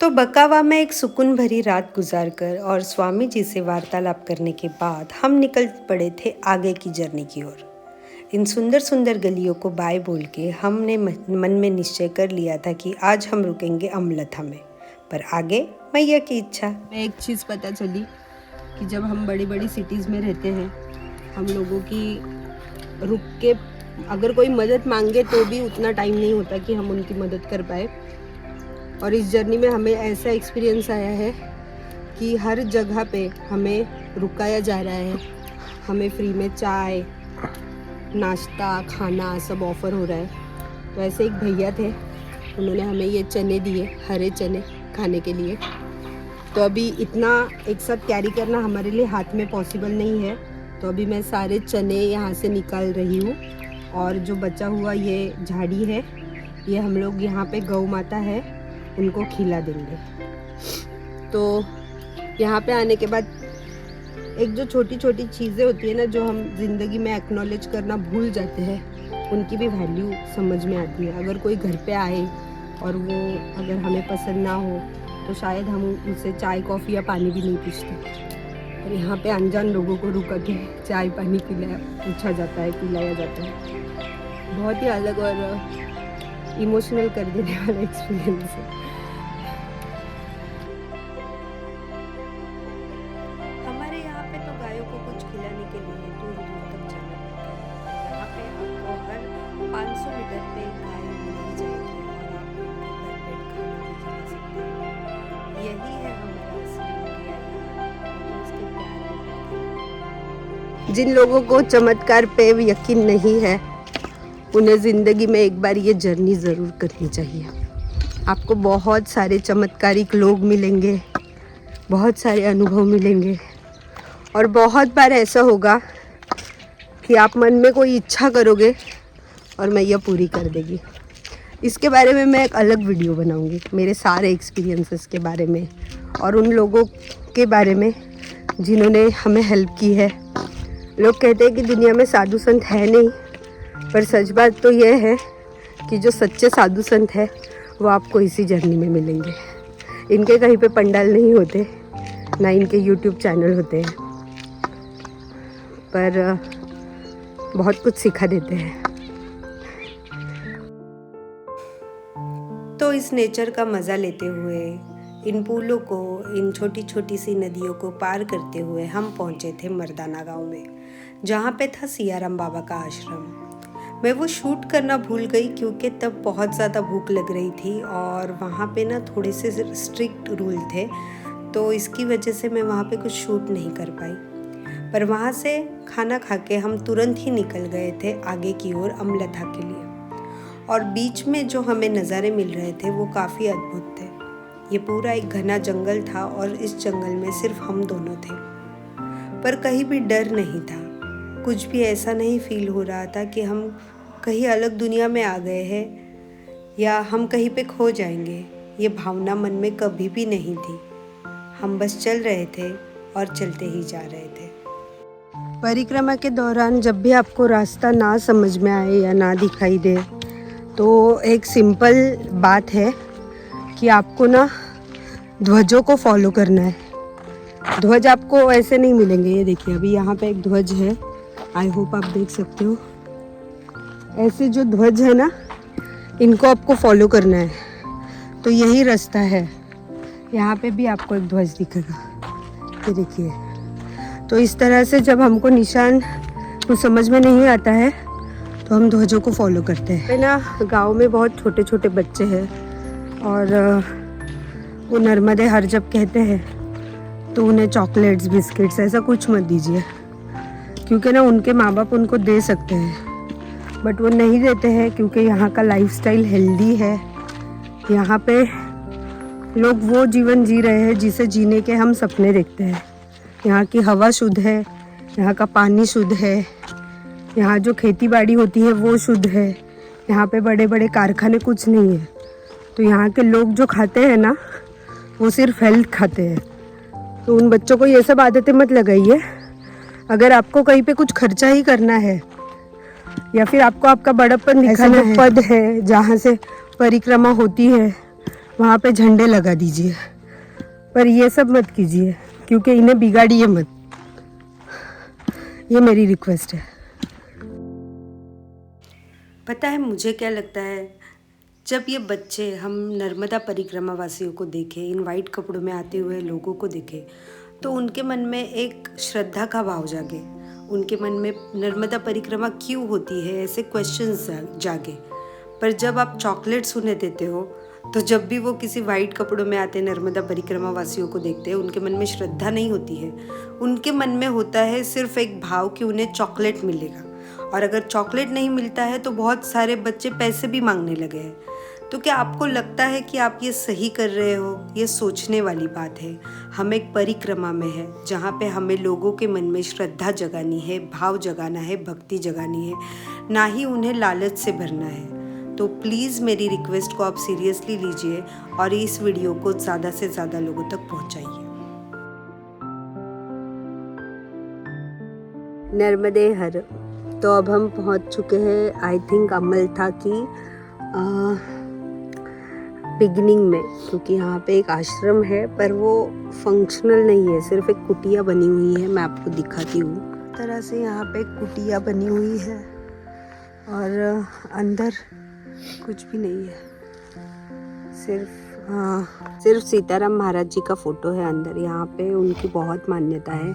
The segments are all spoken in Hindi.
तो बकावा में एक सुकून भरी रात गुजारकर और स्वामी जी से वार्तालाप करने के बाद हम निकल पड़े थे आगे की जर्नी की ओर। इन सुंदर सुंदर गलियों को बाय बोल के हमने मन में निश्चय कर लिया था कि आज हम रुकेंगे अमलथा में, पर आगे मैया की इच्छा। मैं एक चीज़ पता चली कि जब हम बड़ी बड़ी सिटीज़ में रहते हैं, हम लोगों की रुक के अगर कोई मदद मांगे तो भी उतना टाइम नहीं होता कि हम उनकी मदद कर पाए। और इस जर्नी में हमें ऐसा एक्सपीरियंस आया है कि हर जगह पे हमें रुकाया जा रहा है, हमें फ्री में चाय, नाश्ता, खाना सब ऑफ़र हो रहा है। तो ऐसे एक भैया थे, उन्होंने हमें ये चने दिए, हरे चने खाने के लिए। तो अभी इतना एक साथ कैरी करना हमारे लिए हाथ में पॉसिबल नहीं है, तो अभी मैं सारे चने यहाँ से निकाल रही हूँ। और जो बचा हुआ ये झाड़ी है, ये हम लोग यहाँ पे गौ माता है, उनको खिला देंगे। तो यहाँ पे आने के बाद एक जो छोटी छोटी चीज़ें होती है ना, जो हम ज़िंदगी में एक्नॉलेज करना भूल जाते हैं, उनकी भी वैल्यू समझ में आती है। अगर कोई घर पे आए और वो अगर हमें पसंद ना हो तो शायद हम उनसे चाय कॉफ़ी या पानी भी नहीं पूछते, और यहाँ पे अनजान लोगों को रुका के चाय पानी पूछा जाता है, पिलाया जाता है। बहुत ही अलग और इमोशनल कर देने वाला एक्सपीरियंस है। हमारे यहाँ पे तो गायों को कुछ खिलाने के लिए दूर दूर तक जाना पड़ता है। यहाँ पे आपको हर 500 मीटर पे गाय मिल ही जाएगी और आप उनके घर बैठ खाना भी खिला सकते हैं। यही है हमारा असली इंडिया, तो उसके प्यार में। जिन लोगों को चमत्कार पे यकीन नहीं है, उन्हें ज़िंदगी में एक बार ये जर्नी ज़रूर करनी चाहिए। आपको बहुत सारे चमत्कारिक लोग मिलेंगे, बहुत सारे अनुभव मिलेंगे, और बहुत बार ऐसा होगा कि आप मन में कोई इच्छा करोगे और मैया पूरी कर देगी। इसके बारे में मैं एक अलग वीडियो बनाऊंगी, मेरे सारे एक्सपीरियंसेस के बारे में और उन लोगों के बारे में जिन्होंने हमें हेल्प की है। लोग कहते हैं कि दुनिया में साधु संत है नहीं, पर सच बात तो यह है कि जो सच्चे साधु संत है वो आपको इसी जर्नी में मिलेंगे। इनके कहीं पे पंडाल नहीं होते, ना इनके YouTube चैनल होते हैं, पर बहुत कुछ सिखा देते हैं। तो इस नेचर का मज़ा लेते हुए, इन पुलों को, इन छोटी छोटी सी नदियों को पार करते हुए हम पहुँचे थे मर्दाना गांव में, जहाँ पे था सियाराम बाबा का आश्रम। मैं वो शूट करना भूल गई क्योंकि तब बहुत ज़्यादा भूख लग रही थी और वहाँ पे ना थोड़े से स्ट्रिक्ट रूल थे, तो इसकी वजह से मैं वहाँ पे कुछ शूट नहीं कर पाई। पर वहाँ से खाना खा के हम तुरंत ही निकल गए थे आगे की ओर अमलथा के लिए। और बीच में जो हमें नज़ारे मिल रहे थे वो काफ़ी अद्भुत थे। ये पूरा एक घना जंगल था और इस जंगल में सिर्फ हम दोनों थे, पर कहीं भी डर नहीं था। कुछ भी ऐसा नहीं फील हो रहा था कि हम कहीं अलग दुनिया में आ गए हैं या हम कहीं पे खो जाएंगे। ये भावना मन में कभी भी नहीं थी। हम बस चल रहे थे और चलते ही जा रहे थे। परिक्रमा के दौरान जब भी आपको रास्ता ना समझ में आए या ना दिखाई दे, तो एक सिंपल बात है कि आपको ना ध्वजों को फॉलो करना है। ध्वज आपको ऐसे नहीं मिलेंगे। ये देखिए, अभी यहाँ पे एक ध्वज है, आई होप आप देख सकते हो। ऐसे जो ध्वज है ना, इनको आपको फॉलो करना है। तो यही रास्ता है। यहाँ पे भी आपको एक ध्वज दिखेगा, ये देखिए। तो इस तरह से जब हमको निशान कुछ समझ में नहीं आता है तो हम ध्वजों को फॉलो करते हैं। ना गांव में बहुत छोटे छोटे बच्चे हैं और वो नर्मदे हर जब कहते हैं तो उन्हें चॉकलेट्स, बिस्किट्स ऐसा कुछ मत दीजिए, क्योंकि ना उनके माँ बाप उनको दे सकते हैं बट वो नहीं देते हैं, क्योंकि यहाँ का लाइफस्टाइल हेल्दी है। यहाँ पे लोग वो जीवन जी रहे हैं जिसे जीने के हम सपने देखते हैं। यहाँ की हवा शुद्ध है, यहाँ का पानी शुद्ध है, यहाँ जो खेती बाड़ी होती है वो शुद्ध है, यहाँ पे बड़े बड़े कारखाने कुछ नहीं है। तो यहाँ के लोग जो खाते हैं ना, वो सिर्फ हेल्थ खाते हैं। तो उन बच्चों को ये सब आदतें मत लगाइए। अगर आपको कहीं पे कुछ खर्चा ही करना है या फिर आपको आपका बड़प्पन दिखाना है, पद है जहाँ से परिक्रमा होती है, वहाँ पे झंडे लगा दीजिए, पर ये सब मत कीजिए क्योंकि इन्हें बिगाड़िए मत। ये मेरी रिक्वेस्ट है। पता है मुझे क्या लगता है, जब ये बच्चे हम नर्मदा परिक्रमा वासियों को देखें, इन वाइट कपड़ों में आते हुए लोगों को देखें, तो उनके मन में एक श्रद्धा का भाव जागे। उनके मन में नर्मदा परिक्रमा क्यों होती है ऐसे क्वेश्चंस जागे। पर जब आप चॉकलेट्स उन्हें देते हो, तो जब भी वो किसी वाइट कपड़ों में आते नर्मदा परिक्रमा वासियों को देखते हैं, उनके मन में श्रद्धा नहीं होती है। उनके मन में होता है सिर्फ एक भाव कि उन्हें चॉकलेट मिलेगा, और अगर चॉकलेट नहीं मिलता है तो बहुत सारे बच्चे पैसे भी मांगने लगे हैं। तो क्या आपको लगता है कि आप ये सही कर रहे हो? ये सोचने वाली बात है। हम एक परिक्रमा में है जहाँ पे हमें लोगों के मन में श्रद्धा जगानी है, भाव जगाना है, भक्ति जगानी है, ना ही उन्हें लालच से भरना है। तो प्लीज़ मेरी रिक्वेस्ट को आप सीरियसली लीजिए और इस वीडियो को ज़्यादा से ज़्यादा लोगों तक पहुँचाइए। नर्मदे हर। तो अब हम पहुंच चुके हैं, आई थिंक अमलथा की बिगनिंग में, क्योंकि यहाँ पे एक आश्रम है पर वो फंक्शनल नहीं है, सिर्फ एक कुटिया बनी हुई है। मैं आपको दिखाती हूँ। तरह से यहाँ पे एक कुटिया बनी हुई है और अंदर कुछ भी नहीं है, सिर्फ सीताराम महाराज जी का फोटो है अंदर। यहाँ पे उनकी बहुत मान्यता है,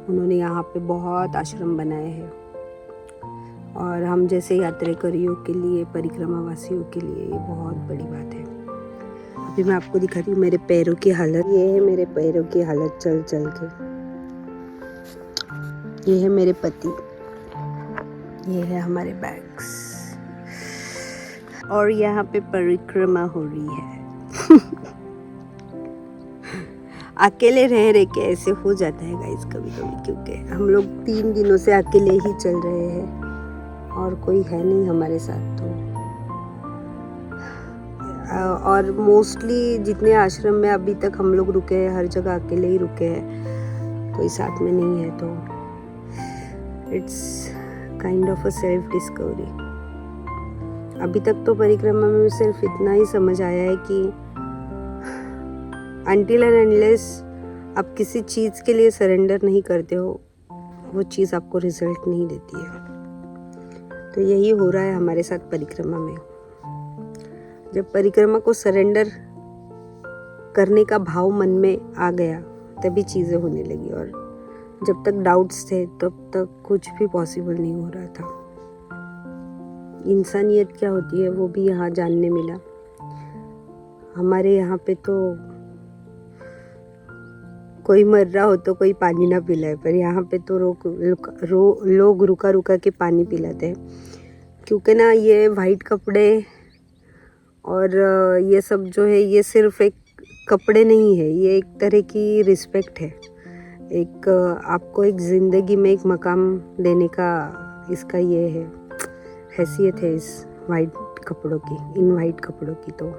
उन्होंने यहाँ पे बहुत आश्रम बनाए हैं और हम जैसे यात्रियों के लिए, परिक्रमा वासियों के लिए ये बहुत बड़ी बात है। अभी मैं आपको दिखाती हूँ मेरे पैरों की हालत। ये है मेरे पैरों की हालत चल चल के। ये है मेरे पति, ये है हमारे बैग्स, और यहाँ पे परिक्रमा हो रही है। अकेले रह रहे के ऐसे हो जाता है गाइस कभी कभी, क्योंकि हम लोग 3 दिनों से अकेले ही चल रहे हैं और कोई है नहीं हमारे साथ। तो और मोस्टली जितने आश्रम में अभी तक हम लोग रुके हैं, हर जगह अकेले ही रुके हैं, कोई साथ में नहीं है। तो it's kind of a self discovery. अभी तक तो परिक्रमा में सिर्फ इतना ही समझ आया है कि अनटिल एंड अनलेस आप किसी चीज़ के लिए सरेंडर नहीं करते हो, वो चीज़ आपको रिजल्ट नहीं देती है। तो यही हो रहा है हमारे साथ परिक्रमा में। जब परिक्रमा को सरेंडर करने का भाव मन में आ गया, तभी चीज़ें होने लगी, और जब तक डाउट्स थे तब तक कुछ भी पॉसिबल नहीं हो रहा था। इंसानियत क्या होती है वो भी यहाँ जानने मिला। हमारे यहाँ पे तो कोई मर रहा हो तो कोई पानी ना पिलाए, पर यहाँ पे तो लोग रुका रुका के पानी पिलाते हैं, क्योंकि ना ये वाइट कपड़े और ये सब जो है, ये सिर्फ एक कपड़े नहीं है, ये एक तरह की रिस्पेक्ट है। एक आपको एक ज़िंदगी में एक मकाम देने का इसका ये है, हैसियत है इस वाइट कपड़ों की, इन वाइट कपड़ों की। तो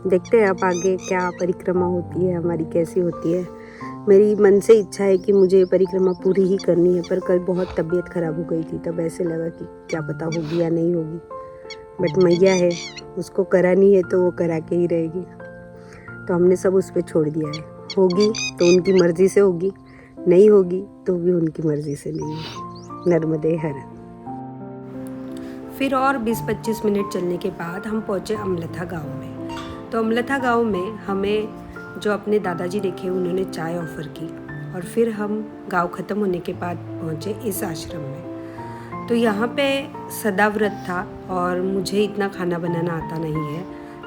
देखते हैं अब आगे क्या परिक्रमा होती है हमारी, कैसी होती है। मेरी मन से इच्छा है कि मुझे ये परिक्रमा पूरी ही करनी है, पर कल बहुत तबीयत ख़राब हो गई थी, तब ऐसे लगा कि क्या पता होगी या नहीं होगी। बट मैया है, उसको करानी है तो वो करा के ही रहेगी। तो हमने सब उस पर छोड़ दिया है। होगी तो उनकी मर्ज़ी से होगी, नहीं होगी तो भी उनकी मर्ज़ी से नहीं होगी। नर्मदे हर। फिर और 20-25 मिनट चलने के बाद हम पहुँचे अमलथा गांव में। तो अमलथा गांव में हमें जो अपने दादाजी देखे, उन्होंने चाय ऑफ़र की, और फिर हम गांव ख़त्म होने के बाद पहुँचे इस आश्रम में। तो यहाँ पे सदा व्रत था और मुझे इतना खाना बनाना आता नहीं है,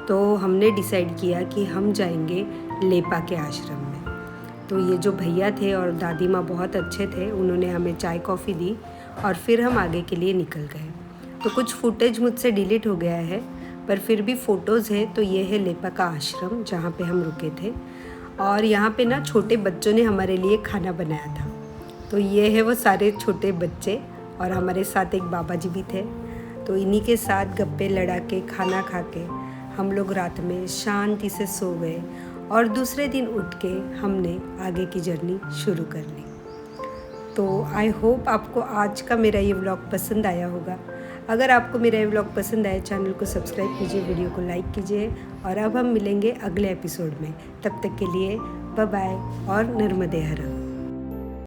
तो हमने डिसाइड किया कि हम जाएंगे लेपा के आश्रम में। तो ये जो भैया थे और दादी माँ बहुत अच्छे थे, उन्होंने हमें चाय कॉफ़ी दी और फिर हम आगे के लिए निकल गए। तो कुछ फुटेज मुझसे डिलीट हो गया है, पर फिर भी फ़ोटोज़ है। तो ये है लेपा का आश्रम जहाँ पे हम रुके थे, और यहाँ पे ना छोटे बच्चों ने हमारे लिए खाना बनाया था। तो ये है वो सारे छोटे बच्चे, और हमारे साथ एक बाबा जी भी थे। तो इन्हीं के साथ गप्पे लड़ा के, खाना खा के हम लोग रात में शांति से सो गए, और दूसरे दिन उठ के हमने आगे की जर्नी शुरू कर ली। तो आई होप आपको आज का मेरा ये व्लॉग पसंद आया होगा। अगर आपको मेरा ये व्लॉग पसंद आए, चैनल को सब्सक्राइब कीजिए, वीडियो को लाइक कीजिए और अब हम मिलेंगे अगले एपिसोड में। तब तक के लिए बाय बाय और नर्मदे हर।